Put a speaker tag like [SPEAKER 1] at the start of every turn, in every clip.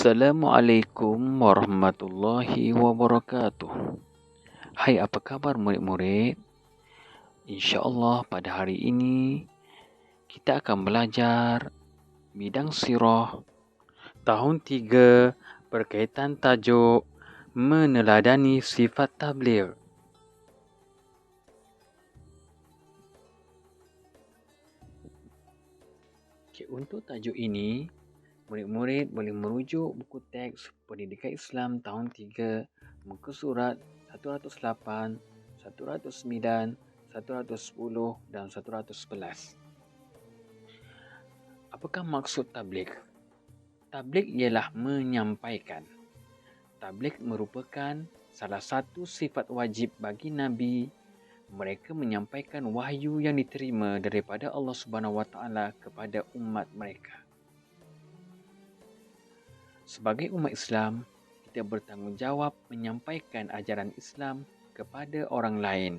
[SPEAKER 1] Assalamualaikum warahmatullahi wabarakatuh. Hai, apa kabar murid-murid? InsyaAllah pada hari ini kita akan belajar bidang sirah tahun 3 berkaitan tajuk meneladani sifat tabligh. Untuk tajuk ini, murid-murid boleh merujuk buku teks Pendidikan Islam tahun 3, muka surat 108, 109, 110 dan 111. Apakah maksud tabligh? Tabligh ialah menyampaikan. Tabligh merupakan salah satu sifat wajib bagi Nabi. Mereka menyampaikan wahyu yang diterima daripada Allah Subhanahu Wa Taala kepada umat mereka. Sebagai umat Islam, kita bertanggungjawab menyampaikan ajaran Islam kepada orang lain.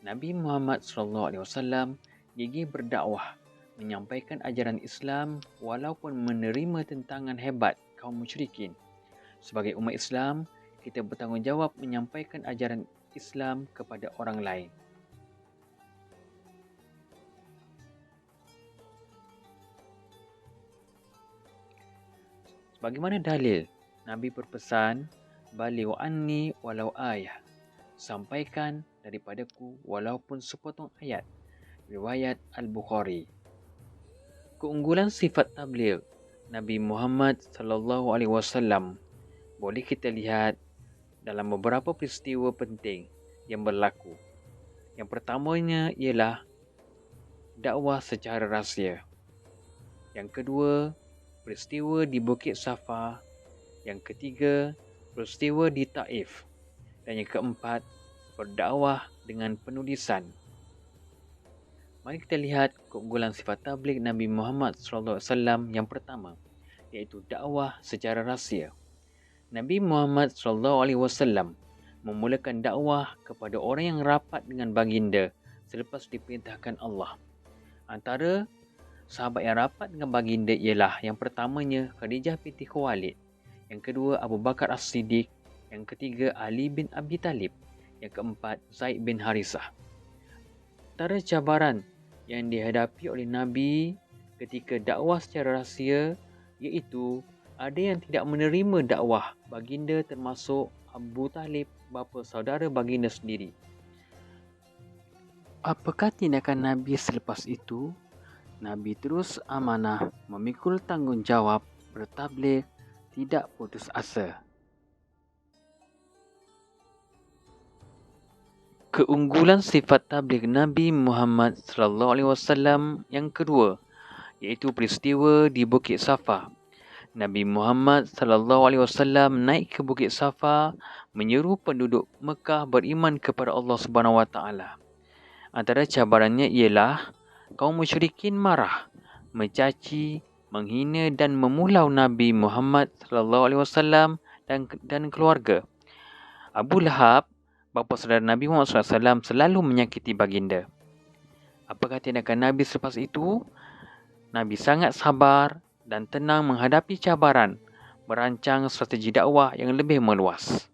[SPEAKER 1] Nabi Muhammad SAW gigih berdakwah, menyampaikan ajaran Islam walaupun menerima tentangan hebat kaum musyrikin. Sebagai umat Islam, kita bertanggungjawab menyampaikan ajaran Islam kepada orang lain. Bagaimana dalil? Nabi berpesan, "Balighu anni walau ayah." Sampaikan daripadaku walaupun sepotong ayat. Riwayat Al-Bukhari. Keunggulan sifat tabligh Nabi Muhammad SAW boleh kita lihat dalam beberapa peristiwa penting yang berlaku. Yang pertamanya ialah dakwah secara rahsia. Yang kedua, peristiwa di Bukit Safa. Yang ketiga, peristiwa di Taif. Dan yang keempat, berdakwah dengan penulisan. Mari kita lihat keunggulan sifat tabligh Nabi Muhammad SAW yang pertama, iaitu dakwah secara rahsia. Nabi Muhammad SAW memulakan dakwah kepada orang yang rapat dengan baginda selepas diperintahkan Allah. Antara sahabat yang rapat dengan baginda ialah yang pertamanya Khadijah binti Khuwailid, yang kedua Abu Bakar As-Siddiq, yang ketiga Ali bin Abi Talib, yang keempat Zaid bin Harisah. Antara cabaran yang dihadapi oleh Nabi ketika dakwah secara rahsia iaitu ada yang tidak menerima dakwah baginda, termasuk Abu Talib, bapa saudara baginda sendiri. Apakah tindakan Nabi selepas itu? Nabi terus amanah, memikul tanggungjawab, bertabligh, tidak putus asa. Keunggulan sifat tabligh Nabi Muhammad SAW yang kedua, iaitu peristiwa di Bukit Safa. Nabi Muhammad SAW naik ke Bukit Safa, menyeru penduduk Mekah beriman kepada Allah Subhanahu Wa Taala. Antara cabarannya ialah kaum musyrikin marah, mencaci, menghina dan memulau Nabi Muhammad SAW dan keluarga. Abu Lahab, bapa saudara Nabi Muhammad SAW, selalu menyakiti baginda. Apakah tindakan Nabi selepas itu? Nabi sangat sabar dan tenang menghadapi cabaran, merancang strategi dakwah yang lebih meluas.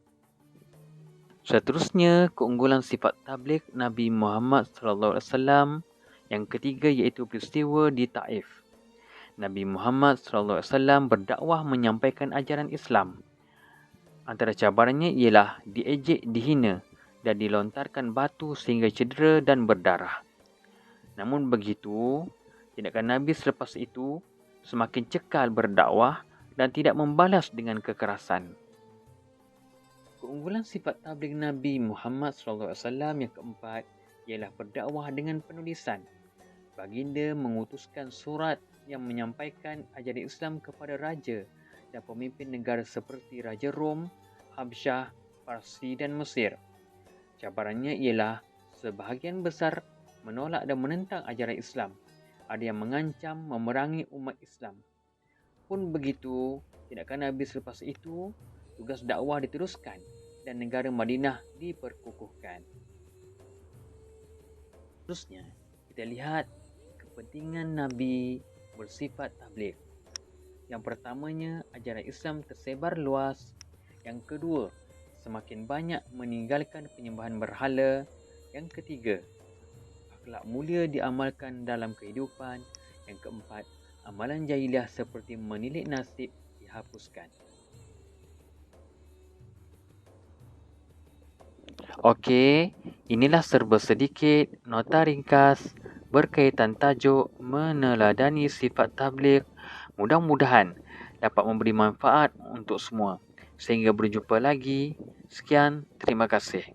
[SPEAKER 1] Seterusnya, keunggulan sifat tabligh Nabi Muhammad SAW yang ketiga iaitu peristiwa di Taif. Nabi Muhammad SAW berdakwah menyampaikan ajaran Islam. Antara cabarannya ialah diejek, dihina dan dilontarkan batu sehingga cedera dan berdarah. Namun begitu, tindakan Nabi selepas itu semakin cekal berdakwah dan tidak membalas dengan kekerasan. Keunggulan sifat tabligh Nabi Muhammad SAW yang keempat ialah berdakwah dengan penulisan. Baginda mengutuskan surat yang menyampaikan ajaran Islam kepada raja dan pemimpin negara seperti Raja Rom, Habsyah, Parsi dan Mesir. Cabarannya ialah sebahagian besar menolak dan menentang ajaran Islam. Ada yang mengancam memerangi umat Islam. Pun begitu, tindakan Nabi selepas itu, tugas dakwah diteruskan dan negara Madinah diperkukuhkan. Terusnya, kita lihat kepentingan Nabi bersifat tabligh. Yang pertamanya, ajaran Islam tersebar luas. Yang kedua, semakin banyak meninggalkan penyembahan berhala. Yang ketiga, akhlak mulia diamalkan dalam kehidupan. Yang keempat, amalan jahiliah seperti menilik nasib dihapuskan. Okey, inilah serba sedikit nota ringkas berkaitan tajuk meneladani sifat tabligh. Mudah-mudahan dapat memberi manfaat untuk semua. Sehingga berjumpa lagi. Sekian, terima kasih.